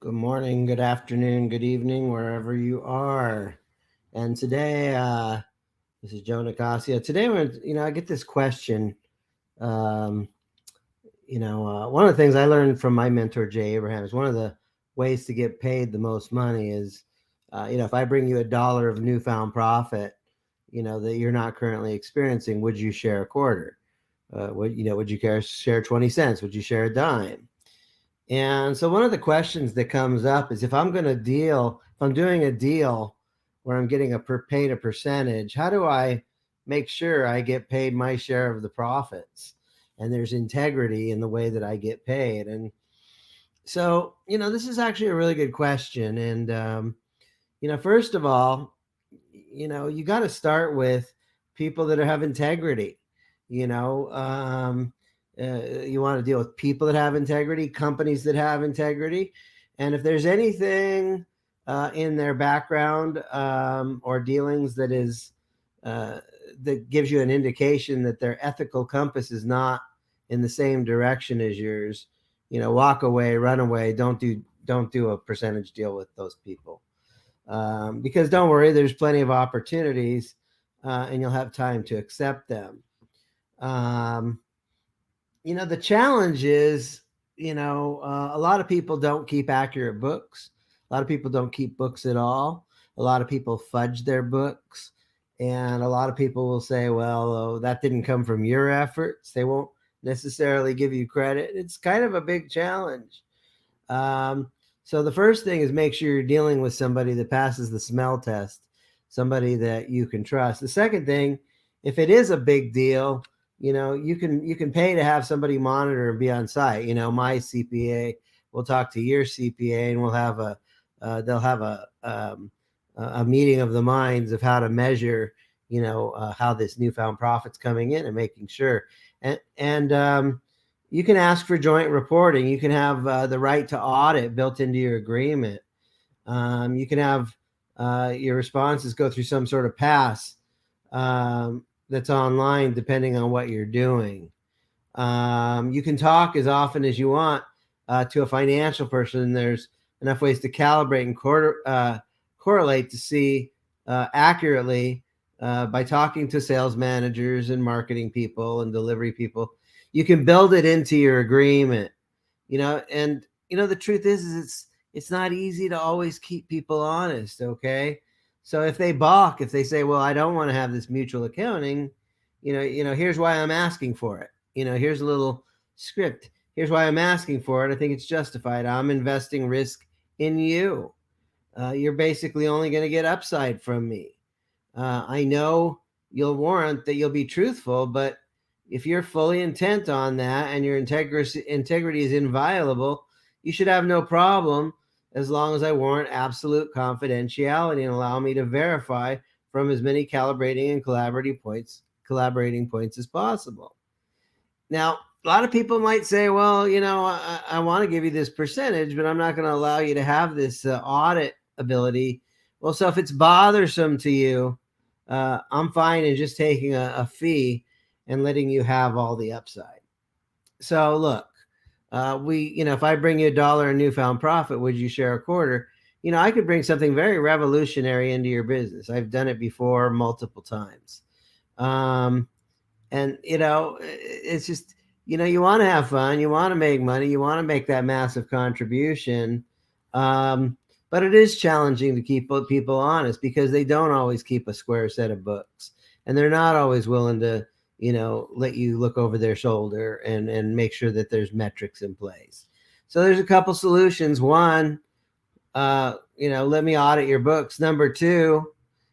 Good morning, good afternoon, good evening, wherever you are. And today, this is Joe Nicasio. Today, I get this question. Um, one of the things I learned from my mentor, Jay Abraham, is one of the ways to get paid the most money is, if I bring you $1 of newfound profit, that you're not currently experiencing, would you share a quarter? Would you share 20 cents? Would you share a dime? And so one of the questions that comes up is if I'm doing a deal where I'm getting paid a percentage, how do I make sure I get paid my share of the profits? And there's integrity in the way that I get paid. And so, this is actually a really good question. And, first of all, you got to start with people that have integrity. You know, um, you want to deal with people that have integrity, companies that have integrity, and if there's anything in their background or dealings uh, that gives you an indication that their ethical compass is not in the same direction as yours, walk away, run away. Don't do a percentage deal with those people because don't worry, there's plenty of opportunities and you'll have time to accept them. Um, the challenge is, a lot of people don't keep accurate books. A lot of people don't keep books at all. A lot of people fudge their books. And a lot of people will say, well, oh, that didn't come from your efforts. They won't necessarily give you credit. It's kind of a big challenge. Um, so the first thing is make sure you're dealing with somebody that passes the smell test, somebody that you can trust. The second thing, if it is a big deal, you can pay to have somebody monitor and be on site. My CPA will talk to your CPA, and they'll have a meeting of the minds of how to measure, how this newfound profit's coming in and making sure. And you can ask for joint reporting. You can have the right to audit built into your agreement. You can have your responses go through some sort of pass that's online, depending on what you're doing. You can talk as often as you want to a financial person. There's enough ways to calibrate and correlate to see accurately by talking to sales managers and marketing people and delivery people. You can build it into your agreement, and the truth is it's not easy to always keep people honest. Okay, so if they balk, if they say, well, I don't want to have this mutual accounting, here's why I'm asking for it. Here's a little script. Here's why I'm asking for it. I think it's justified. I'm investing risk in you. You're basically only going to get upside from me. I know you'll warrant that you'll be truthful, but if you're fully intent on that and your integrity is inviolable, you should have no problem as long as I warrant absolute confidentiality and allow me to verify from as many calibrating and collaborating points as possible. Now, a lot of people might say, well, I want to give you this percentage, but I'm not going to allow you to have this audit ability. Well, so if it's bothersome to you, I'm fine in just taking a fee and letting you have all the upside. So look, if I bring you $1 in newfound profit, would you share a quarter? I could bring something very revolutionary into your business. I've done it before multiple times. Um, and it's just, you want to have fun, you want to make money, you want to make that massive contribution. Um, but it is challenging to keep people honest because they don't always keep a square set of books, and they're not always willing to let you look over their shoulder and make sure that there's metrics in place. So there's a couple solutions. One, let me audit your books. Number two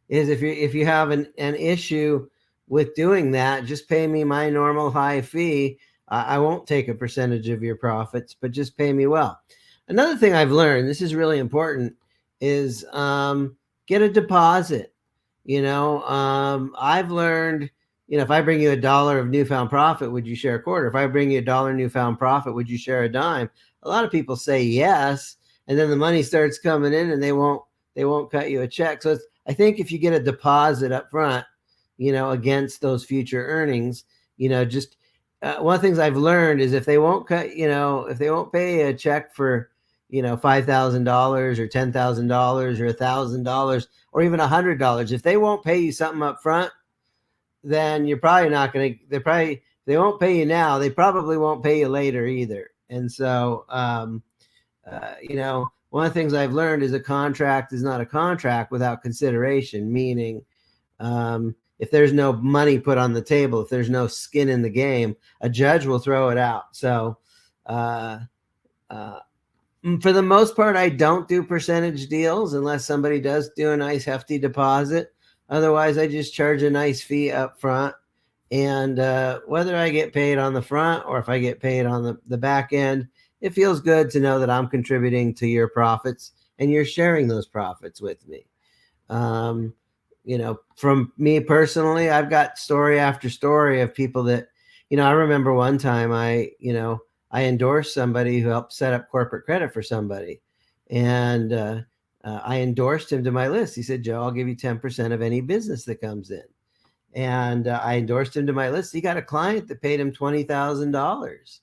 is if you have an issue with doing that, just pay me my normal high fee. I won't take a percentage of your profits, but just pay me well. Another thing I've learned, this is really important, is get a deposit. I've learned, if I bring you $1 of newfound profit, would you share a quarter? If I bring you $1 newfound profit, would you share a dime? A lot of people say yes, and then the money starts coming in, and they won't cut you a check. So I think if you get a deposit up front, against those future earnings, just one of the things I've learned is if they won't pay a check for $5,000 or $10,000 or $1,000 or even $100. If they won't pay you something up front, then you're probably not going to. They won't pay you now. They probably won't pay you later either. And so, one of the things I've learned is a contract is not a contract without consideration. Meaning, if there's no money put on the table, if there's no skin in the game, a judge will throw it out. So, for the most part, I don't do percentage deals unless somebody does do a nice hefty deposit. Otherwise, I just charge a nice fee up front. And whether I get paid on the front or if I get paid on the back end, it feels good to know that I'm contributing to your profits and you're sharing those profits with me. From me personally, I've got story after story of people that, I remember one time I endorsed somebody who helped set up corporate credit for somebody. And I endorsed him to my list. He said, Joe, I'll give you 10% of any business that comes in. And I endorsed him to my list. He got a client that paid him $20,000.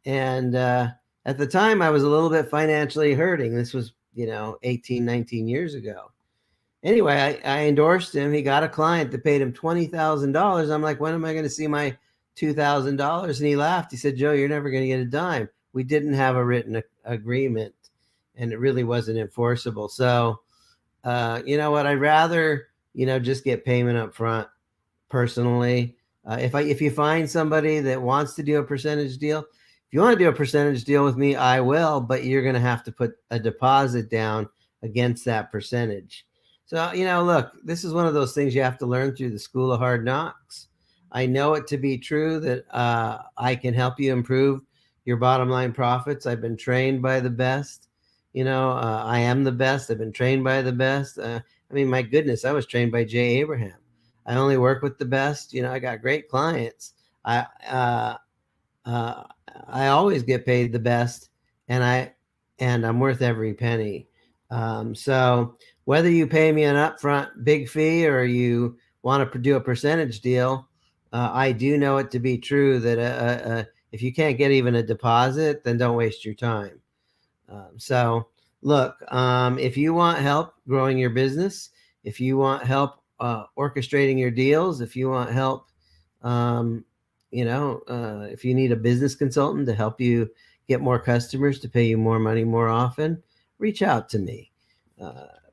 And at the time, I was a little bit financially hurting. This was, 18, 19 years ago. Anyway, I endorsed him. He got a client that paid him $20,000. I'm like, when am I going to see my $2,000? And he laughed. He said, Joe, you're never going to get a dime. We didn't have a written agreement, and it really wasn't enforceable. So, you know what? I'd rather, just get payment up front personally. If you find somebody that wants to do a percentage deal, if you want to do a percentage deal with me, I will, but you're going to have to put a deposit down against that percentage. So, look, this is one of those things you have to learn through the school of hard knocks. I know it to be true that I can help you improve your bottom line profits. I've been trained by the best. I am the best. I've been trained by the best. My goodness, I was trained by Jay Abraham. I only work with the best. I got great clients. I always get paid the best, and I'm worth every penny. So whether you pay me an upfront big fee or you want to do a percentage deal, I do know it to be true that if you can't get even a deposit, then don't waste your time. So look, if you want help growing your business, if you want help orchestrating your deals, if you want help, if you need a business consultant to help you get more customers to pay you more money more often, reach out to me.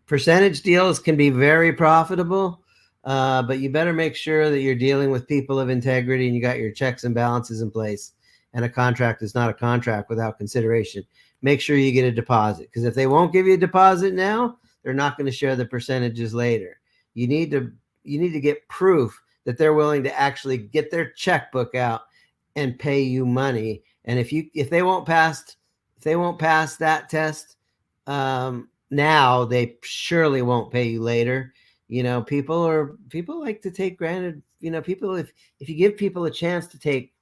Percentage deals can be very profitable, but you better make sure that you're dealing with people of integrity and you got your checks and balances in place. And a contract is not a contract without consideration. Make sure you get a deposit, because if they won't give you a deposit now, they're not going to share the percentages later. You need to get proof that they're willing to actually get their checkbook out and pay you money. And if they won't pass that test now, they surely won't pay you later. People like to take granted. People, if you give people a chance to take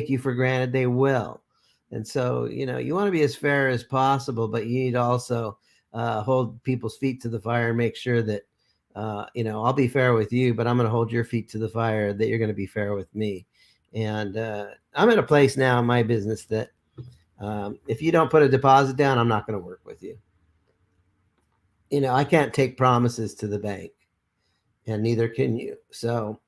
you for granted, they will. And so, you want to be as fair as possible, but you need to also hold people's feet to the fire and make sure that, I'll be fair with you, but I'm going to hold your feet to the fire that you're going to be fair with me. And I'm at a place now in my business that if you don't put a deposit down, I'm not going to work with you. I can't take promises to the bank, and neither can you. So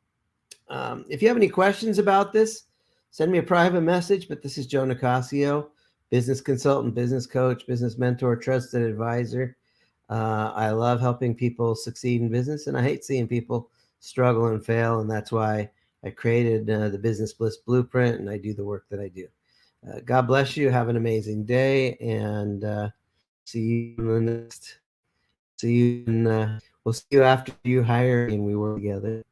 if you have any questions about this, send me a private message. But this is Joe Nicasio, business consultant, business coach, business mentor, trusted advisor. I love helping people succeed in business, and I hate seeing people struggle and fail. And that's why I created the Business Bliss Blueprint, and I do the work that I do. God bless you. Have an amazing day, and see you in the next. See you, and we'll see you after you hire and we work together.